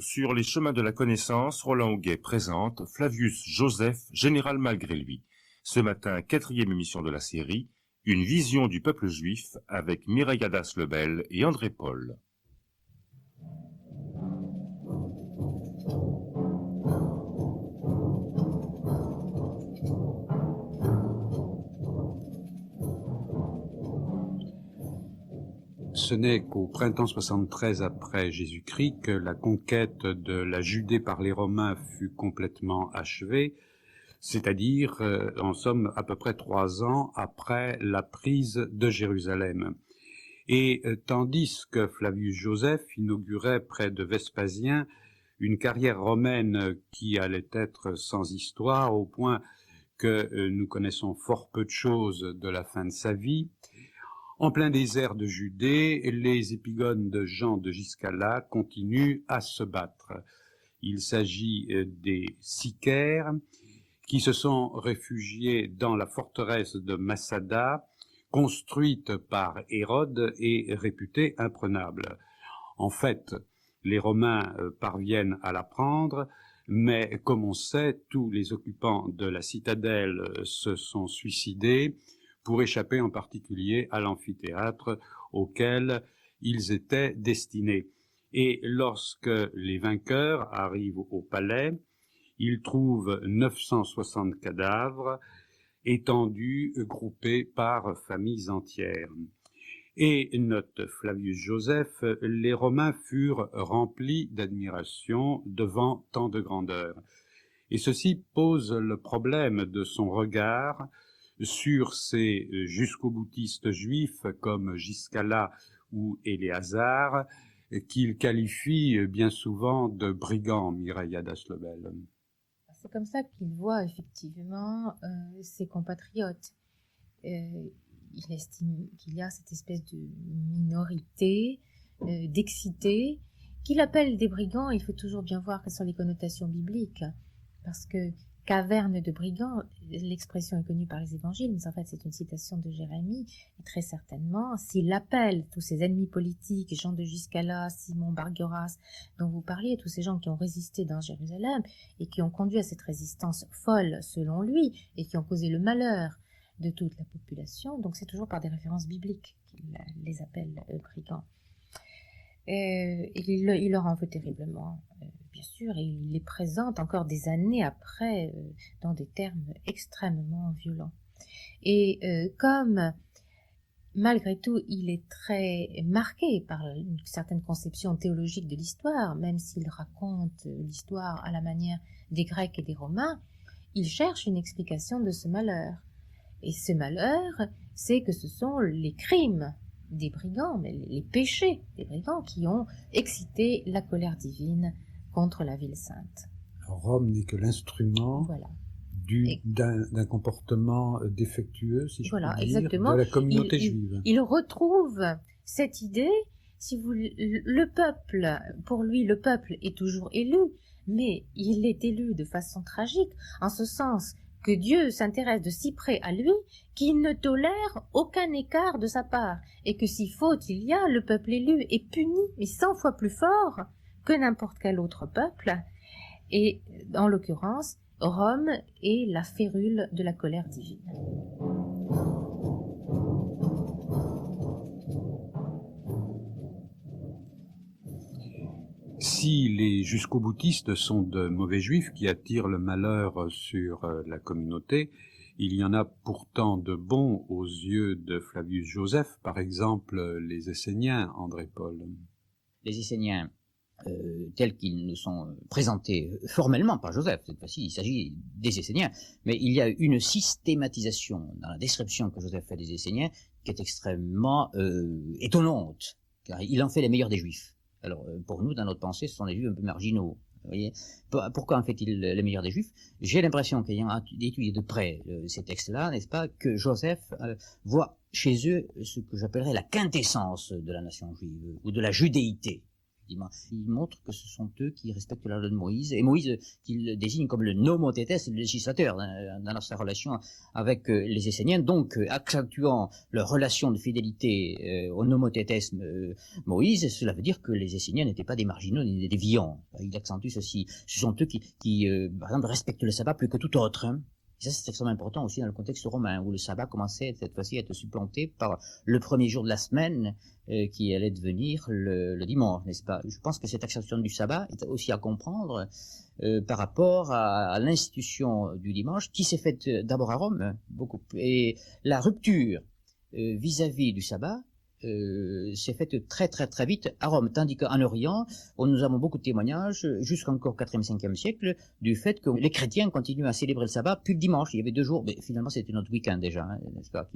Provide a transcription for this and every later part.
sur les chemins de la connaissance, Roland Houguet présente Flavius Joseph, général malgré lui. Ce matin, 4e émission de la série, une vision du peuple juif avec Mireille Adas-Lebel et André Paul. Ce n'est qu'au printemps 73 après Jésus-Christ que la conquête de la Judée par les Romains fut complètement achevée, c'est-à-dire, en somme, à peu près 3 ans après la prise de Jérusalem. Et tandis que Flavius Joseph inaugurait près de Vespasien une carrière romaine qui allait être sans histoire, au point que nous connaissons fort peu de choses de la fin de sa vie, en plein désert de Judée, les épigones de Jean de Giscala continuent à se battre. Il s'agit des Sicaires qui se sont réfugiés dans la forteresse de Massada, construite par Hérode et réputée imprenable. En fait, les Romains parviennent à la prendre, mais comme on sait, tous les occupants de la citadelle se sont suicidés, pour échapper en particulier à l'amphithéâtre auquel ils étaient destinés. Et lorsque les vainqueurs arrivent au palais, ils trouvent 960 cadavres étendus, groupés par familles entières. Et note Flavius Joseph, les Romains furent remplis d'admiration devant tant de grandeur. Et ceci pose le problème de son regard sur ces jusqu'au-boutistes juifs comme Giscala ou Éléazar, qu'il qualifie bien souvent de brigands, Mireille Adas-Lebel. C'est comme ça qu'il voit effectivement ses compatriotes. Il estime qu'il y a cette espèce de minorité d'excités, qu'il appelle des brigands. Il faut toujours bien voir quelles sont les connotations bibliques, parce que caverne de brigands, l'expression est connue par les évangiles, mais en fait c'est une citation de Jérémie, et très certainement, s'il appelle tous ces ennemis politiques, Jean de Giscala, Simon Bargueras, dont vous parliez, tous ces gens qui ont résisté dans Jérusalem, et qui ont conduit à cette résistance folle selon lui, et qui ont causé le malheur de toute la population, donc c'est toujours par des références bibliques qu'il les appelle brigands. Il leur en veut terriblement, bien sûr, et il les présente encore des années après dans des termes extrêmement violents. Et comme malgré tout il est très marqué par une certaine conception théologique de l'histoire, même s'il raconte l'histoire à la manière des Grecs et des Romains, il cherche une explication de ce malheur. Et ce malheur, c'est que ce sont les crimes des brigands, mais les péchés des brigands qui ont excité la colère divine contre la ville sainte. Rome n'est que l'instrument d'un comportement défectueux, si je puis dire, exactement. de la communauté juive. Il retrouve cette idée, si vous, le peuple, pour lui, le peuple est toujours élu, mais il est élu de façon tragique, en ce sens que Dieu s'intéresse de si près à lui qu'il ne tolère aucun écart de sa part, et que si faute il y a, le peuple élu est puni, mais 100 fois plus fort que n'importe quel autre peuple, et en l'occurrence, Rome est la férule de la colère divine. Si les jusqu'au-boutistes sont de mauvais juifs qui attirent le malheur sur la communauté, il y en a pourtant de bons aux yeux de Flavius Joseph, par exemple les Esséniens, André Paul. Les Esséniens, tels qu'ils nous sont présentés formellement par Joseph, cette fois-ci il s'agit des Esséniens, mais il y a une systématisation dans la description que Joseph fait des Esséniens qui est extrêmement étonnante, car il en fait les meilleurs des juifs. Alors, pour nous, dans notre pensée, ce sont des juifs un peu marginaux. Vous voyez, pourquoi en fait-il les meilleurs des juifs? J'ai l'impression qu'ayant étudié de près ces textes-là, n'est-ce pas, que Joseph voit chez eux ce que j'appellerais la quintessence de la nation juive, ou de la judéité. effectivement. Il montre que ce sont eux qui respectent la loi de Moïse, et Moïse qu'il désigne comme le nomotétes, le législateur, dans sa relation avec les Esséniens, donc accentuant leur relation de fidélité au nomotétes Moïse. Cela veut dire que les Esséniens n'étaient pas des marginaux ni des déviants. Il accentue ceci. Ce sont eux qui par exemple, respectent le sabbat plus que tout autre. Hein. Et ça, c'est extrêmement important aussi dans le contexte romain, où le sabbat commençait cette fois-ci à être supplanté par le premier jour de la semaine, qui allait devenir le dimanche, n'est-ce pas? Je pense que cette accentuation du sabbat est aussi à comprendre par rapport à l'institution du dimanche, qui s'est faite d'abord à Rome, beaucoup, et la rupture vis-à-vis du sabbat s'est faite très très très vite à Rome, tandis qu'en Orient, nous avons beaucoup de témoignages, jusqu'encore 4e, 5e siècle, du fait que les chrétiens continuent à célébrer le sabbat, puis le dimanche. Il y avait 2 jours, mais finalement c'était notre week-end déjà, hein, n'est-ce pas,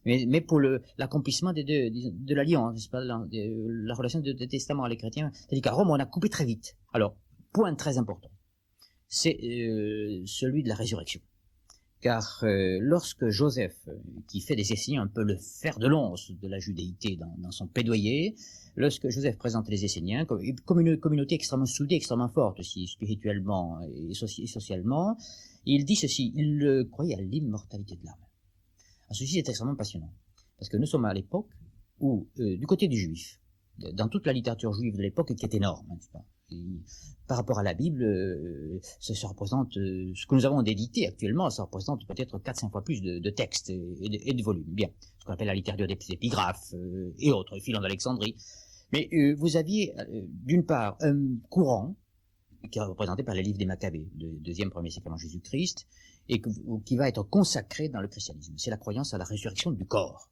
mais pour l'accomplissement de l'alliance, n'est-ce pas, la relation des testaments à les chrétiens, c'est-à-dire qu'à Rome on a coupé très vite. Alors, point très important, c'est celui de la résurrection. Car lorsque Joseph, qui fait des Esséniens un peu le fer de lance de la judéité dans son plaidoyer, lorsque Joseph présente les Esséniens comme une communauté extrêmement soudée, extrêmement forte aussi, spirituellement et socialement, il dit ceci: il croyait à l'immortalité de l'âme. Ceci est extrêmement passionnant, parce que nous sommes à l'époque où, du côté du juif, dans toute la littérature juive de l'époque, qui est énorme, n'est-ce pas, par rapport à la Bible, ça représente, ce que nous avons d'édité actuellement, ça représente peut-être 4-5 fois plus de textes et de volumes. Bien, ce qu'on appelle la littérature des épigraphes et autres, Philon d'Alexandrie. Mais vous aviez, d'une part, un courant qui est représenté par les livres des Maccabées, de 2e, 1er siècle avant Jésus-Christ, et qui va être consacré dans le christianisme. C'est la croyance à la résurrection du corps.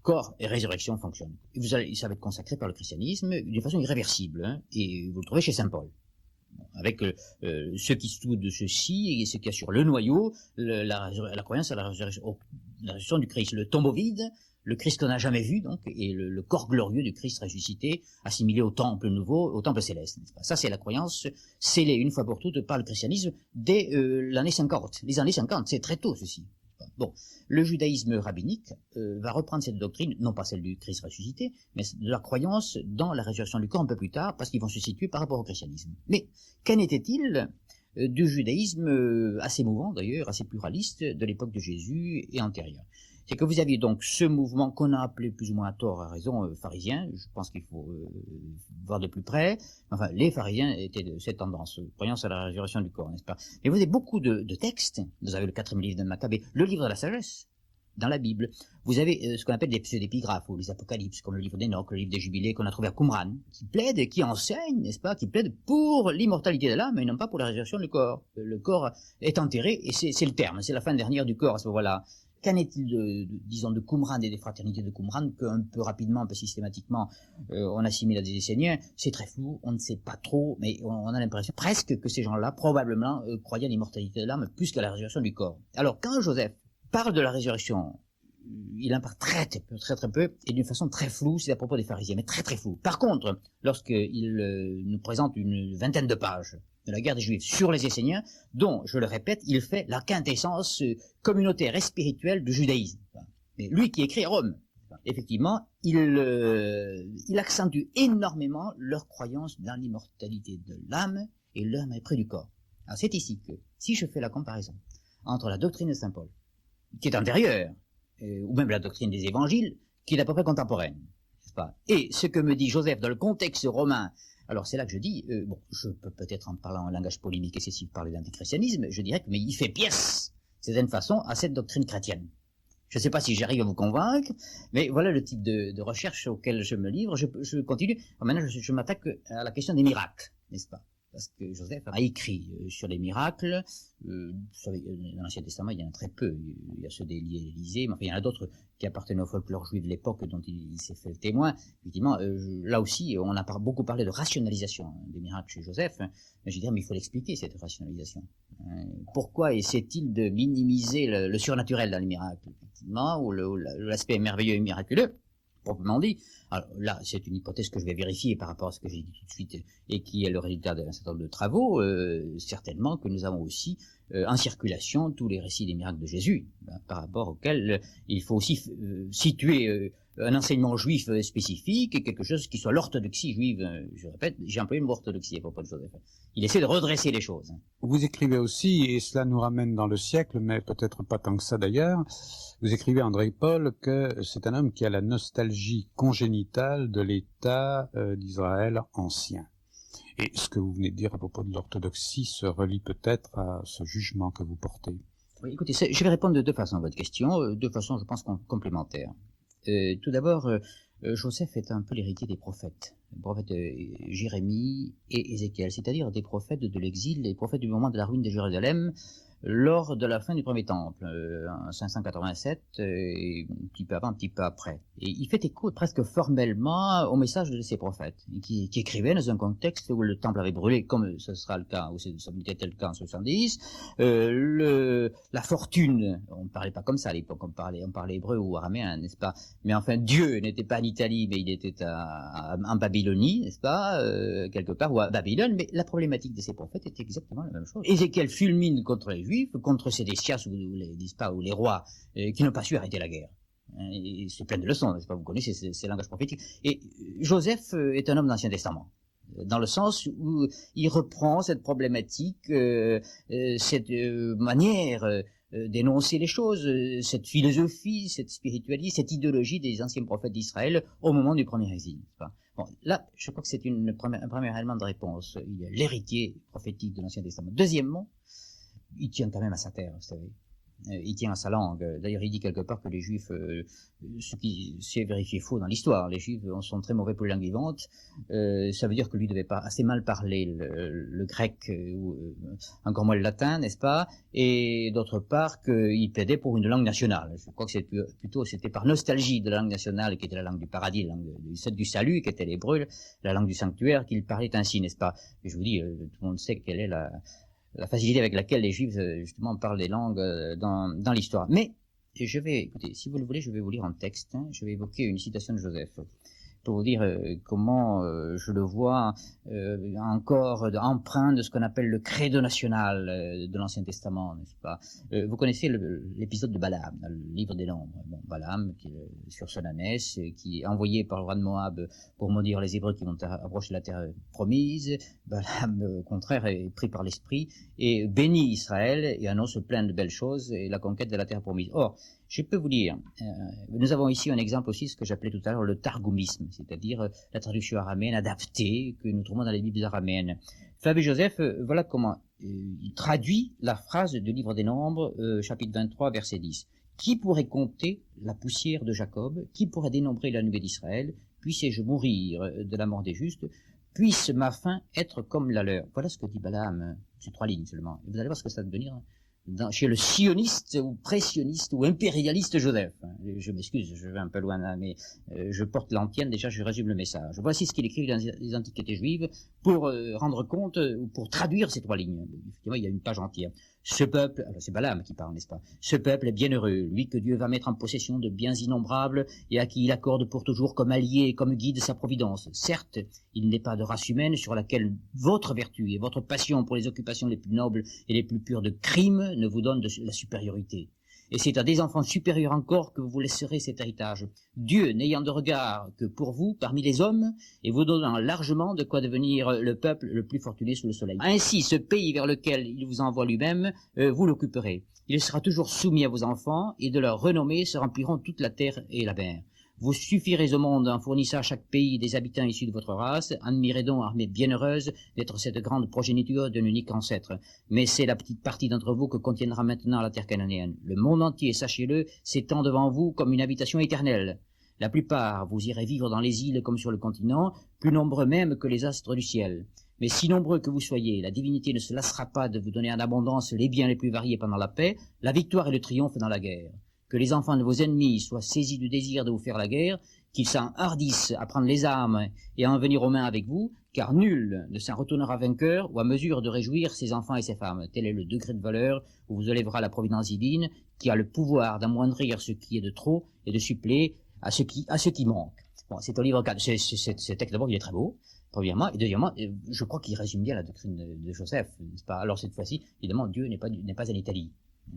Corps et résurrection fonctionnent. Ça va être consacré par le christianisme d'une façon irréversible, hein, et vous le trouvez chez saint Paul. Avec ceux qui soudent ceci et ceux qui assurent le noyau, la croyance à la résurrection du Christ, le tombeau vide, le Christ qu'on n'a jamais vu, donc, et le corps glorieux du Christ ressuscité, assimilé au temple nouveau, au temple céleste. N'est-ce pas? Ça, c'est la croyance scellée une fois pour toutes par le christianisme dès l'année 50. Les années 50, c'est très tôt ceci. Bon, le judaïsme rabbinique va reprendre cette doctrine, non pas celle du Christ ressuscité, mais de la croyance dans la résurrection du corps un peu plus tard, parce qu'ils vont se situer par rapport au christianisme. Mais qu'en était-il du judaïsme assez mouvant d'ailleurs, assez pluraliste, de l'époque de Jésus et antérieure? C'est que vous aviez donc ce mouvement qu'on a appelé plus ou moins à tort, à raison, pharisien. Je pense qu'il faut voir de plus près. Enfin, les pharisiens étaient de cette tendance, croyance à la résurrection du corps, n'est-ce pas? Mais vous avez beaucoup de textes. Vous avez le 4e livre de Maccabée, le livre de la sagesse, dans la Bible. Vous avez ce qu'on appelle des pseud'épigraphes, ou les apocalypses, comme le livre d'Enoch, le livre des Jubilés qu'on a trouvé à Qumran, qui plaident et qui enseignent, n'est-ce pas, qui plaident pour l'immortalité de l'âme, et non pas pour la résurrection du corps. Le corps est enterré, et c'est le terme, c'est la fin dernière du corps à ce moment-là. Qu'en est-il disons, de Qumran et des fraternités de Qumran, qu'un peu rapidement, un peu systématiquement, on assimile à des Esséniens? C'est très flou, on ne sait pas trop, mais on a l'impression presque que ces gens-là, probablement, croyaient à l'immortalité de l'âme plus qu'à la résurrection du corps. Alors, quand Joseph parle de la résurrection, il en parle très peu, et d'une façon très floue, c'est à propos des pharisiens, mais très très floue. Par contre, lorsqu'il nous présente une vingtaine de pages de la guerre des Juifs sur les Esséniens, dont, je le répète, il fait la quintessence communautaire et spirituelle du judaïsme. Mais lui qui écrit à Rome, effectivement, il accentue énormément leur croyance dans l'immortalité de l'âme et l'âme est près du corps. Alors c'est ici que, si je fais la comparaison entre la doctrine de saint Paul, qui est antérieure, ou même la doctrine des évangiles, qui est à peu près contemporaine, n'est-ce pas, et ce que me dit Joseph dans le contexte romain, alors c'est là que je dis, bon, je peux peut-être en parlant en langage polémique excessif parler d'antichristianisme, je dirais que mais il fait pièce, d'une certaine façon, à cette doctrine chrétienne. Je ne sais pas si j'arrive à vous convaincre, mais voilà le type de recherche auquel je me livre. Je continue. Alors maintenant, je m'attaque à la question des miracles, n'est-ce pas? Parce que Joseph a écrit sur les miracles. Vous savez, dans l'Ancien Testament, il y en a très peu. Il y a ceux d'Élie et d'Élisée, mais enfin, il y en a d'autres qui appartiennent au folklore juif de l'époque dont il s'est fait le témoin. Effectivement, là aussi, on a beaucoup parlé de rationalisation des miracles chez Joseph. Mais je veux dire, mais il faut l'expliquer, cette rationalisation. Pourquoi essaie-t-il de minimiser le surnaturel dans les miracles, effectivement, ou l'aspect merveilleux et miraculeux, proprement dit? Alors là, c'est une hypothèse que je vais vérifier par rapport à ce que j'ai dit tout de suite et qui est le résultat d'un certain nombre de travaux. Certainement que nous avons aussi en circulation tous les récits des miracles de Jésus, par rapport auxquels il faut aussi situer un enseignement juif spécifique et quelque chose qui soit l'orthodoxie juive. Je répète, j'ai employé le mot orthodoxie à propos de Joseph. Il essaie de redresser les choses. Vous écrivez aussi, et cela nous ramène dans le siècle, mais peut-être pas tant que ça d'ailleurs, vous écrivez, André Paul, que c'est un homme qui a la nostalgie congénitale de l'État d'Israël ancien. Et ce que vous venez de dire à propos de l'orthodoxie se relie peut-être à ce jugement que vous portez. Oui, écoutez, je vais répondre de deux façons à votre question, deux façons, je pense, complémentaires. Tout d'abord, Joseph est un peu l'héritier des prophètes, les prophètes Jérémie et Ézéchiel, c'est-à-dire des prophètes de l'exil, les prophètes du moment de la ruine de Jérusalem, lors de la fin du premier temple, en 587, et un petit peu avant, un petit peu après. Et il fait écho presque formellement au message de ces prophètes, qui écrivaient dans un contexte où le temple avait brûlé, comme ce sera le cas, ou ça était le cas en 70, la fortune, on ne parlait pas comme ça à l'époque, on parlait hébreu ou araméen, n'est-ce pas? Mais enfin, Dieu n'était pas en Italie, mais il était en Babylonie, n'est-ce pas, quelque part, ou à Babylone, mais la problématique de ces prophètes était exactement la même chose. Ézéchiel fulmine contre les Juifs, contre Sédécias ou les rois qui n'ont pas su arrêter la guerre. Et c'est plein de leçons, n'est-ce pas? Vous connaissez ces langages prophétiques. Et Joseph est un homme d'Ancien Testament, dans le sens où il reprend cette problématique, cette manière d'énoncer les choses, cette philosophie, cette spiritualité, cette idéologie des anciens prophètes d'Israël au moment du premier exil. N'est-ce pas? Bon, là, je crois que c'est un premier élément de réponse. Il y a l'héritier prophétique de l'Ancien Testament. Deuxièmement, il tient quand même à sa terre, vous savez. Il tient à sa langue. D'ailleurs, il dit quelque part que les Juifs, ce qui s'est vérifié faux dans l'histoire, les Juifs sont très mauvais pour les langues vivantes. Ça veut dire que lui devait pas assez mal parler le grec ou encore moins le latin, n'est-ce pas? Et d'autre part, qu'il plaidait pour une langue nationale. Je crois que c'était par nostalgie de la langue nationale, qui était la langue du paradis, la langue du salut, qui était l'hébreu, la langue du sanctuaire, qu'il parlait ainsi, n'est-ce pas? Et je vous dis, tout le monde sait quelle est la facilité avec laquelle les Juifs, justement, parlent des langues dans l'histoire. Mais, écoutez, si vous le voulez, je vais vous lire un texte, hein, je vais évoquer une citation de Joseph, pour vous dire comment je le vois encore empreint de ce qu'on appelle le credo national de l'Ancien Testament, n'est-ce pas? Vous connaissez l'épisode de Balaam, dans le livre des Nombres. Bon, Balaam, qui est sur son ânesse, qui est envoyé par le roi de Moab pour maudire les Hébreux qui vont approcher la terre promise. Balaam, au contraire, est pris par l'esprit et bénit Israël et annonce plein de belles choses et la conquête de la terre promise. Or, je peux vous dire, nous avons ici un exemple aussi, ce que j'appelais tout à l'heure le targumisme, c'est-à-dire la traduction araméenne adaptée que nous trouvons dans les Bibles araméennes. Flavius Joseph, voilà comment il traduit la phrase du livre des Nombres, chapitre 23, verset 10. Qui pourrait compter la poussière de Jacob? Qui pourrait dénombrer la nuée d'Israël? Puissé-je mourir de la mort des justes? Puisse ma fin être comme la leur? Voilà ce que dit Balaam, c'est 3 lignes seulement. Et vous allez voir ce que ça va devenir chez le sioniste ou pressioniste ou impérialiste Joseph. Je m'excuse, je vais un peu loin là, mais je porte l'antienne, déjà je résume le message. Voici ce qu'il écrit dans les Antiquités juives pour rendre compte, ou pour traduire ces 3 lignes. Effectivement, il y a une page entière. Ce peuple, alors c'est Balaam qui parle, n'est-ce pas? Ce peuple est bienheureux, lui que Dieu va mettre en possession de biens innombrables et à qui il accorde pour toujours comme allié et comme guide sa providence. Certes, il n'est pas de race humaine sur laquelle votre vertu et votre passion pour les occupations les plus nobles et les plus pures de crime ne vous donnent de la supériorité. Et c'est à des enfants supérieurs encore que vous laisserez cet héritage. Dieu n'ayant de regard que pour vous parmi les hommes, et vous donnant largement de quoi devenir le peuple le plus fortuné sous le soleil. Ainsi, ce pays vers lequel il vous envoie lui-même, vous l'occuperez. Il sera toujours soumis à vos enfants, et de leur renommée se rempliront toute la terre et la mer. Vous suffirez au monde en fournissant à chaque pays des habitants issus de votre race. Admirez donc, armée bienheureuse, d'être cette grande progéniture d'un unique ancêtre. Mais c'est la petite partie d'entre vous que contiendra maintenant la terre cananéenne. Le monde entier, sachez-le, s'étend devant vous comme une habitation éternelle. La plupart, vous irez vivre dans les îles comme sur le continent, plus nombreux même que les astres du ciel. Mais si nombreux que vous soyez, la divinité ne se lassera pas de vous donner en abondance les biens les plus variés pendant la paix, la victoire et le triomphe dans la guerre. Que les enfants de vos ennemis soient saisis du désir de vous faire la guerre, qu'ils s'enhardissent à prendre les armes et à en venir aux mains avec vous, car nul ne s'en retournera vainqueur ou à mesure de réjouir ses enfants et ses femmes. Tel est le degré de valeur où vous élèvera la providence divine, qui a le pouvoir d'amoindrir ce qui est de trop et de suppléer à ce qui manque. Bon, c'est au livre 4. Ce texte d'abord, il est très beau, premièrement, et deuxièmement, je crois qu'il résume bien la doctrine de Joseph, n'est-ce pas? Alors cette fois-ci, évidemment, Dieu n'est pas en Italie.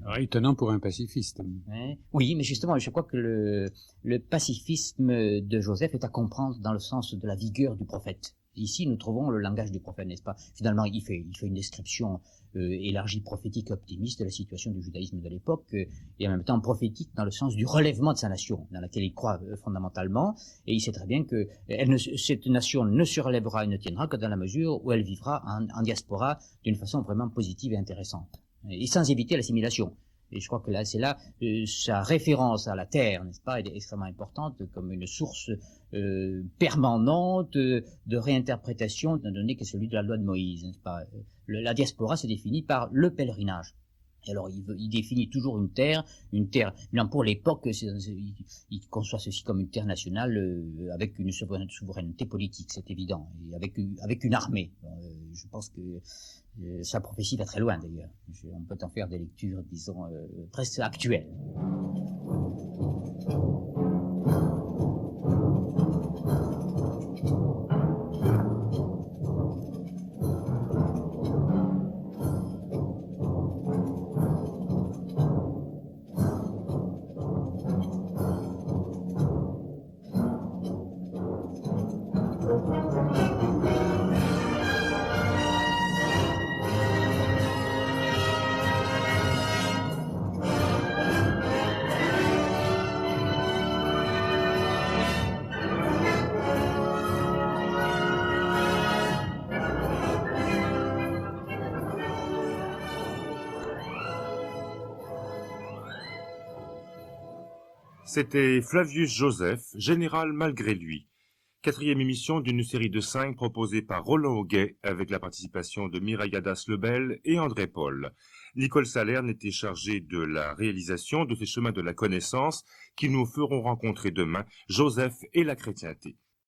Alors, étonnant pour un pacifiste. Hein. Oui, mais justement, je crois que le pacifisme de Joseph est à comprendre dans le sens de la vigueur du prophète. Ici, nous trouvons le langage du prophète, n'est-ce pas? Finalement, il fait une description élargie, prophétique, optimiste de la situation du judaïsme de l'époque, et en même temps prophétique dans le sens du relèvement de sa nation, dans laquelle il croit fondamentalement. Et il sait très bien que cette nation ne se relèvera et ne tiendra que dans la mesure où elle vivra en diaspora d'une façon vraiment positive et intéressante, et sans éviter l'assimilation. Et je crois que là, c'est là sa référence à la terre, n'est-ce pas, elle est extrêmement importante comme une source permanente de réinterprétation d'un donné qui est celui de la loi de Moïse, n'est-ce pas. La diaspora se définit par le pèlerinage. Et alors, il définit toujours une terre, non, pour l'époque, il conçoit ceci comme une terre nationale avec une souveraineté politique, c'est évident, et avec une armée. Je pense que sa prophétie va très loin, d'ailleurs. On peut en faire des lectures, disons, presque actuelles. C'était Flavius Joseph, général malgré lui. 4e émission d'une série de 5 proposée par Roland Auguet avec la participation de Mireille Gadas-Lebel et André Paul. Nicole Salerne était chargée de la réalisation de ces chemins de la connaissance qui nous feront rencontrer demain Joseph et la chrétienté.